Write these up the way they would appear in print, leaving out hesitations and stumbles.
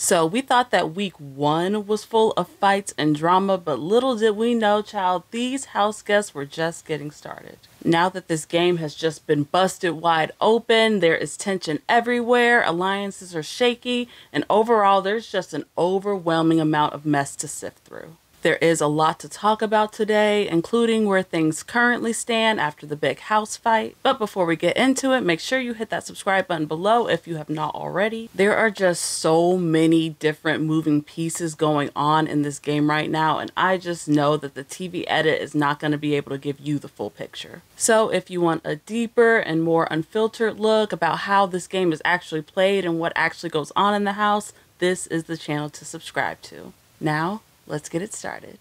So we thought that week 1 was full of fights and drama, but little did we know, child, these house guests were just getting started. Now that this game has just been busted wide open, there is tension everywhere, alliances are shaky, and overall there's just an overwhelming amount of mess to sift through. There is a lot to talk about today, including where things currently stand after the big house fight. But before we get into it, make sure you hit that subscribe button below if you have not already. There are just so many different moving pieces going on in this game right now, and I just know that the TV edit is not going to be able to give you the full picture. So if you want a deeper and more unfiltered look about how this game is actually played and what actually goes on in the house, this is the channel to subscribe to. Now, let's get it started.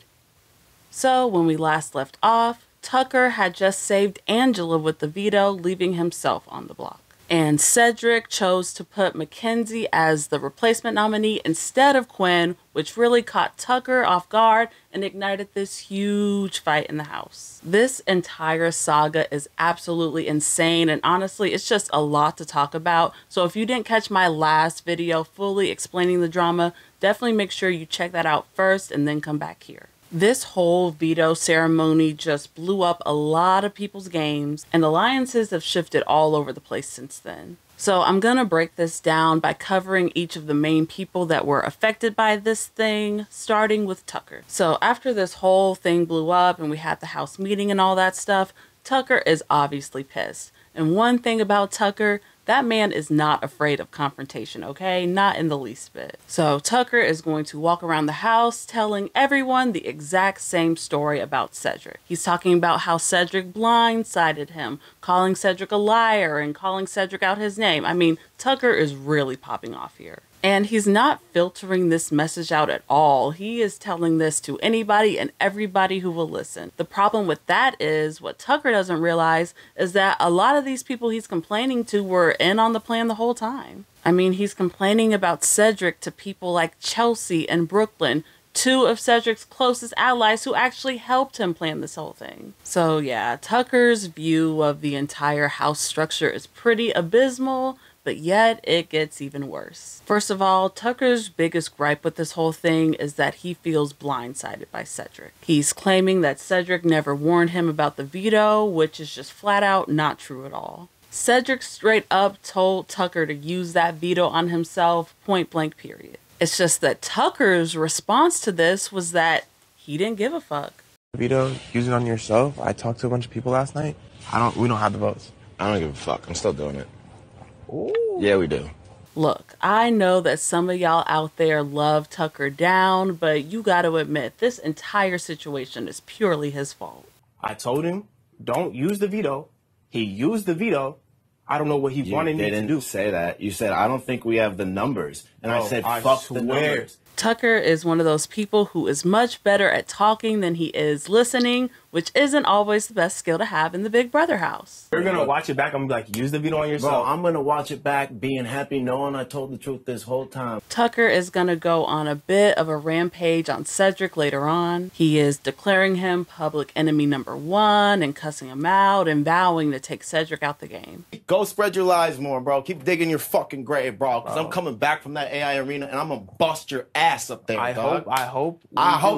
So when we last left off, Tucker had just saved Angela with the veto, leaving himself on the block. And Cedric chose to put Makensy as the replacement nominee instead of Quinn, which really caught Tucker off guard and ignited this huge fight in the house. This entire saga is absolutely insane, and honestly, it's just a lot to talk about. So if you didn't catch my last video fully explaining the drama, definitely make sure you check that out first and then come back here. This whole veto ceremony just blew up a lot of people's games, and alliances have shifted all over the place since then. So I'm gonna break this down by covering each of the main people that were affected by this thing, starting with Tucker. So after this whole thing blew up and we had the house meeting and all that stuff, Tucker is obviously pissed. And one thing about Tucker, that man is not afraid of confrontation, okay? Not in the least bit. So Tucker is going to walk around the house telling everyone the exact same story about Cedric. He's talking about how Cedric blindsided him, calling Cedric a liar and calling Cedric out his name. I mean, Tucker is really popping off here. And he's not filtering this message out at all. He is telling this to anybody and everybody who will listen. The problem with that is, what Tucker doesn't realize is that a lot of these people he's complaining to were in on the plan the whole time. I mean, he's complaining about Cedric to people like Chelsie and Brooklyn, 2 of Cedric's closest allies who actually helped him plan this whole thing. So yeah, Tucker's view of the entire house structure is pretty abysmal, but yet it gets even worse. First of all, Tucker's biggest gripe with this whole thing is that he feels blindsided by Cedric. He's claiming that Cedric never warned him about the veto, which is just flat out not true at all. Cedric straight up told Tucker to use that veto on himself, point blank period. It's just that Tucker's response to this was that he didn't give a fuck. Veto, use it on yourself. I talked to a bunch of people last night. We don't have the votes. I don't give a fuck. I'm still doing it. Ooh. Yeah, we do. Look, I know that some of y'all out there love Tucker down, but you gotta admit, this entire situation is purely his fault. I told him, don't use the veto. He used the veto. I don't know what he wanted me to do. You didn't say that. You said, I don't think we have the numbers. And I said, fuck the numbers. Tucker is one of those people who is much better at talking than he is listening, which isn't always the best skill to have in the Big Brother house. You're going to watch it back. I'm like, use the veto on yourself. Bro, I'm going to watch it back being happy knowing I told the truth this whole time. Tucker is going to go on a bit of a rampage on Cedric later on. He is declaring him public enemy #1 and cussing him out and vowing to take Cedric out the game. Go spread your lies more, bro. Keep digging your fucking grave, bro. Because I'm coming back from that AI arena and I'm going to bust your ass up there, dog. I hope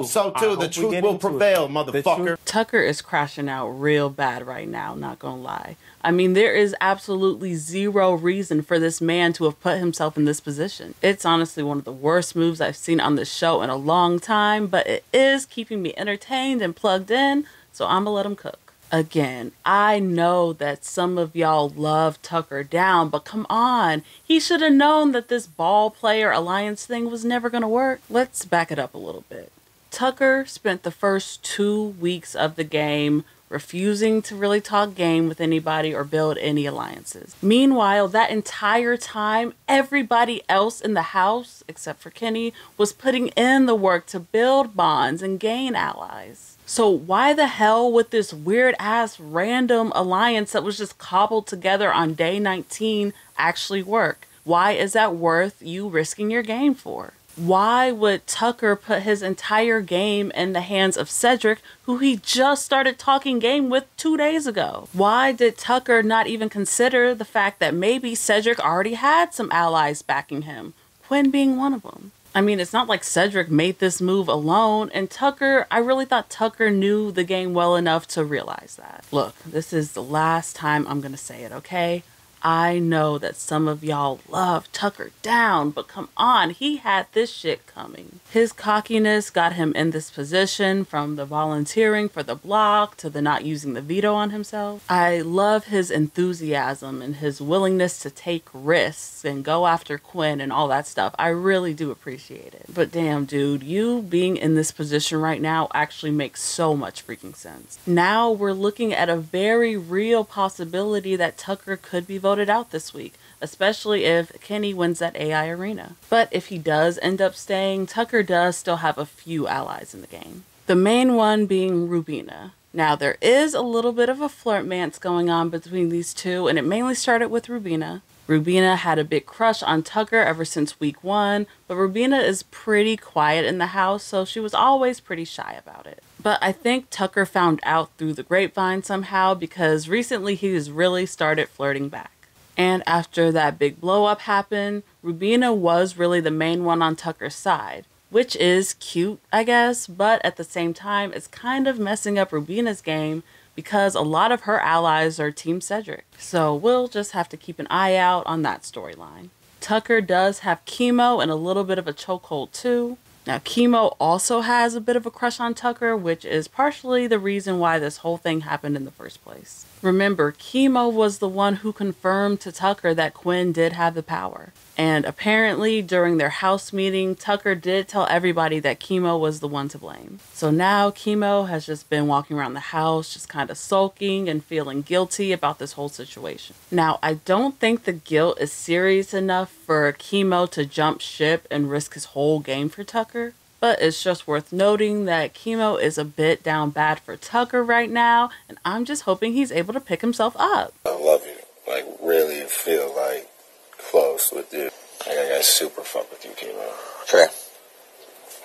so too. The truth will prevail, motherfucker. Tucker is crashing out real bad right now, not gonna lie. I mean, there is absolutely zero reason for this man to have put himself in this position. It's honestly one of the worst moves I've seen on this show in a long time, but it is keeping me entertained and plugged in, so I'm gonna let him cook. Again, I know that some of y'all love Tucker down, but come on, he should have known that this ball player alliance thing was never gonna work. Let's back it up a little bit. Tucker spent the first 2 weeks of the game refusing to really talk game with anybody or build any alliances. Meanwhile, that entire time, everybody else in the house, except for Kenny, was putting in the work to build bonds and gain allies. So why the hell would this weird ass random alliance that was just cobbled together on day 19 actually work? Why is that worth you risking your game for? Why would Tucker put his entire game in the hands of Cedric, who he just started talking game with 2 days ago? Why did Tucker not even consider the fact that maybe Cedric already had some allies backing him? Quinn being one of them. I mean, it's not like Cedric made this move alone, and Tucker, I really thought Tucker knew the game well enough to realize that. Look, this is the last time I'm gonna say it, okay? I know that some of y'all love Tucker down, but come on, he had this shit coming. His cockiness got him in this position, from the volunteering for the block to the not using the veto on himself. I love his enthusiasm and his willingness to take risks and go after Quinn and all that stuff. I really do appreciate it. But damn, dude, you being in this position right now actually makes so much freaking sense. Now we're looking at a very real possibility that Tucker could be voted out this week, especially if Kenny wins that AI arena. But if he does end up staying, Tucker does still have a few allies in the game. The main one being Rubina. Now there is a little bit of a flirtmance going on between these two, and it mainly started with Rubina. Rubina had a big crush on Tucker ever since week 1, but Rubina is pretty quiet in the house, so she was always pretty shy about it. But I think Tucker found out through the grapevine somehow, because recently he has really started flirting back. And after that big blow up happened, Rubina was really the main one on Tucker's side, which is cute, I guess, but at the same time, it's kind of messing up Rubina's game because a lot of her allies are Team Cedric. So we'll just have to keep an eye out on that storyline. Tucker does have Kimo in a little bit of a chokehold too. Now, Kimo also has a bit of a crush on Tucker, which is partially the reason why this whole thing happened in the first place. Remember, Kimo was the one who confirmed to Tucker that Quinn did have the power. And apparently, during their house meeting, Tucker did tell everybody that Kimo was the one to blame. So now Kimo has just been walking around the house, just kind of sulking and feeling guilty about this whole situation. Now, I don't think the guilt is serious enough for Kimo to jump ship and risk his whole game for Tucker. But it's just worth noting that Kimo is a bit down bad for Tucker right now, and I'm just hoping he's able to pick himself up. I love you. Like, really feel like close with you. Like, I gotta super fuck with you, Kimo. Okay.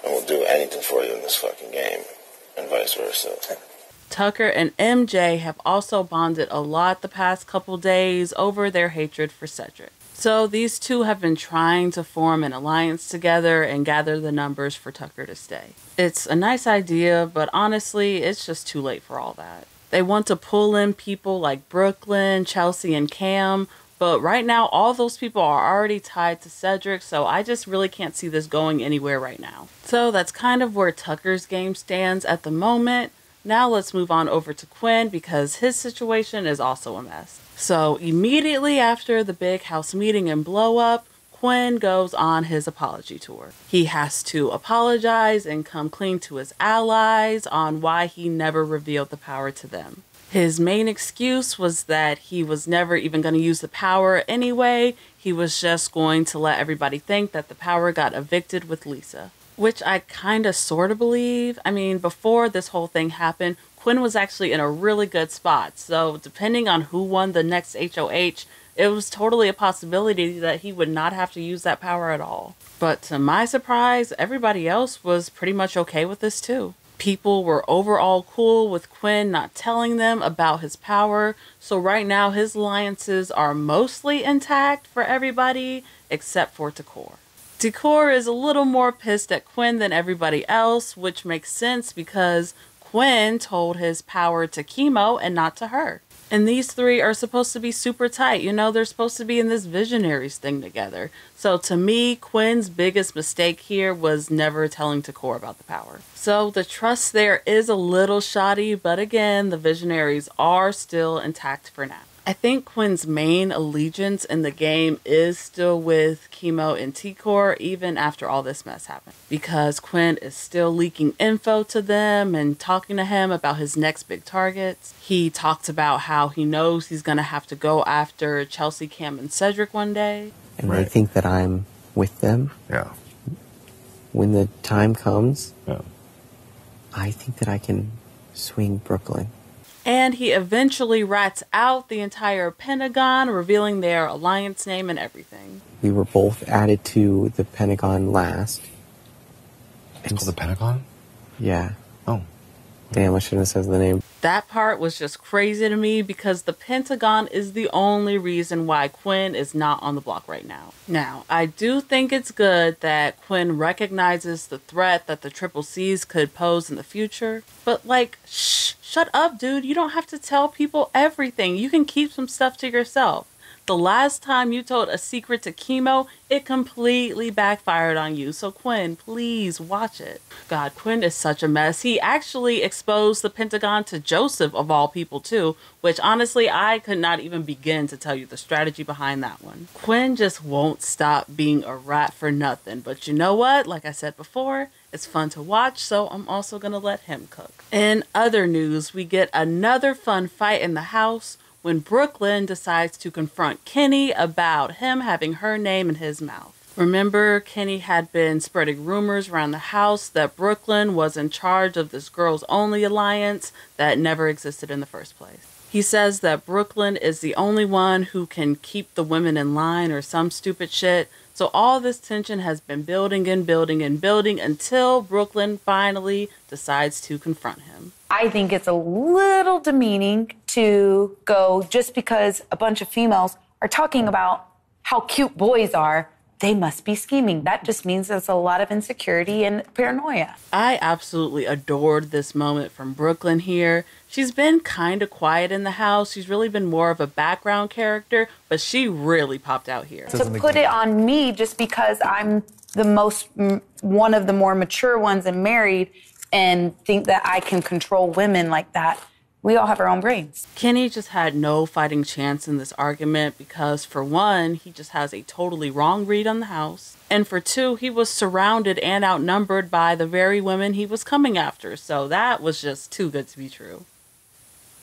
And we'll do anything for you in this fucking game, and vice versa. Tucker and MJ have also bonded a lot the past couple days over their hatred for Cedric. So these two have been trying to form an alliance together and gather the numbers for Tucker to stay. It's a nice idea, but honestly, it's just too late for all that. They want to pull in people like Brooklyn, Chelsie, and Cam, but right now all those people are already tied to Cedric, so I just really can't see this going anywhere right now. So that's kind of where Tucker's game stands at the moment. Now let's move on over to Quinn, because his situation is also a mess. So immediately after the big house meeting and blow up, Quinn goes on his apology tour. He has to apologize and come clean to his allies on why he never revealed the power to them. His main excuse was that he was never even going to use the power anyway. He was just going to let everybody think that the power got evicted with Lisa. Which I kind of sort of believe. I mean, before this whole thing happened, Quinn was actually in a really good spot. So depending on who won the next HOH, it was totally a possibility that he would not have to use that power at all. But to my surprise, everybody else was pretty much okay with this too. People were overall cool with Quinn not telling them about his power. So right now his alliances are mostly intact for everybody except for T-Kor. T-Kor is a little more pissed at Quinn than everybody else, which makes sense because Quinn told his power to Kimo and not to her. And these three are supposed to be super tight. You know, they're supposed to be in this Visionaries thing together. So to me, Quinn's biggest mistake here was never telling T-Kor about the power. So the trust there is a little shoddy, but again, the Visionaries are still intact for now. I think Quinn's main allegiance in the game is still with Kimo and T-Kor, even after all this mess happened. Because Quinn is still leaking info to them and talking to him about his next big targets. He talks about how he knows he's going to have to go after Chelsie, Cam, and Cedric one day. And they think that I'm with them. Yeah. When the time comes, yeah. I think that I can swing Brooklyn. And he eventually rats out the entire Pentagon, revealing their alliance name and everything. We were both added to the Pentagon last. It's called the Pentagon? Yeah. Oh. Damn, I shouldn't have said the name. That part was just crazy to me because the Pentagon is the only reason why Quinn is not on the block right now. Now, I do think it's good that Quinn recognizes the threat that the Triple C's could pose in the future, but like, shut up, dude. You don't have to tell people everything. You can keep some stuff to yourself. The last time you told a secret to Kimo, it completely backfired on you. So Quinn, please watch it. God, Quinn is such a mess. He actually exposed the Pentagon to Joseph, of all people, too, which honestly, I could not even begin to tell you the strategy behind that one. Quinn just won't stop being a rat for nothing. But you know what? Like I said before, it's fun to watch, so I'm also going to let him cook. In other news, we get another fun fight in the house when Brooklyn decides to confront Kenny about him having her name in his mouth. Remember, Kenny had been spreading rumors around the house that Brooklyn was in charge of this girls only alliance that never existed in the first place. He says that Brooklyn is the only one who can keep the women in line or some stupid shit. So all this tension has been building and building and building until Brooklyn finally decides to confront him. I think it's a little demeaning to go just because a bunch of females are talking about how cute boys are, they must be scheming. That just means there's a lot of insecurity and paranoia. I absolutely adored this moment from Brooklyn here. She's been kind of quiet in the house. She's really been more of a background character, but she really popped out here. To put it on me just because I'm one of the more mature ones and married and think that I can control women like that. We all have our own brains. Kenny just had no fighting chance in this argument because, for one, he just has a totally wrong read on the house. And for two, he was surrounded and outnumbered by the very women he was coming after. So that was just too good to be true.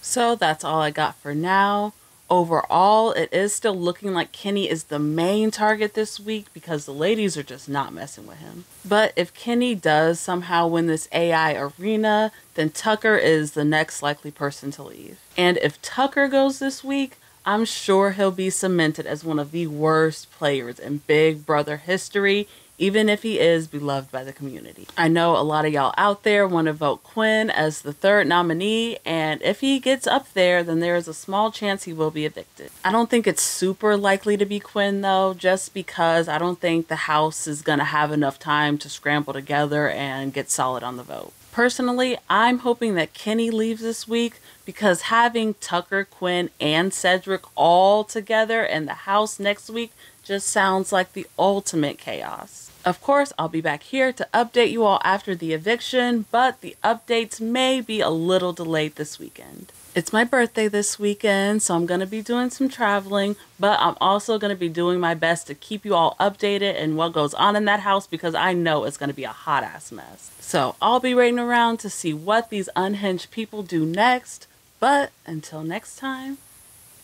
So that's all I got for now. Overall, it is still looking like Kenny is the main target this week because the ladies are just not messing with him. But if Kenny does somehow win this AI arena, then Tucker is the next likely person to leave. And if Tucker goes this week, I'm sure he'll be cemented as one of the worst players in Big Brother history, even if he is beloved by the community. I know a lot of y'all out there want to vote Quinn as the third nominee, and if he gets up there, then there is a small chance he will be evicted. I don't think it's super likely to be Quinn though, just because I don't think the house is going to have enough time to scramble together and get solid on the vote. Personally, I'm hoping that Kenny leaves this week because having Tucker, Quinn, and Cedric all together in the house next week just sounds like the ultimate chaos. Of course, I'll be back here to update you all after the eviction, but the updates may be a little delayed this weekend. It's my birthday this weekend, so I'm going to be doing some traveling, but I'm also going to be doing my best to keep you all updated in what goes on in that house because I know it's going to be a hot ass mess. So I'll be waiting around to see what these unhinged people do next, but until next time,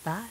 bye.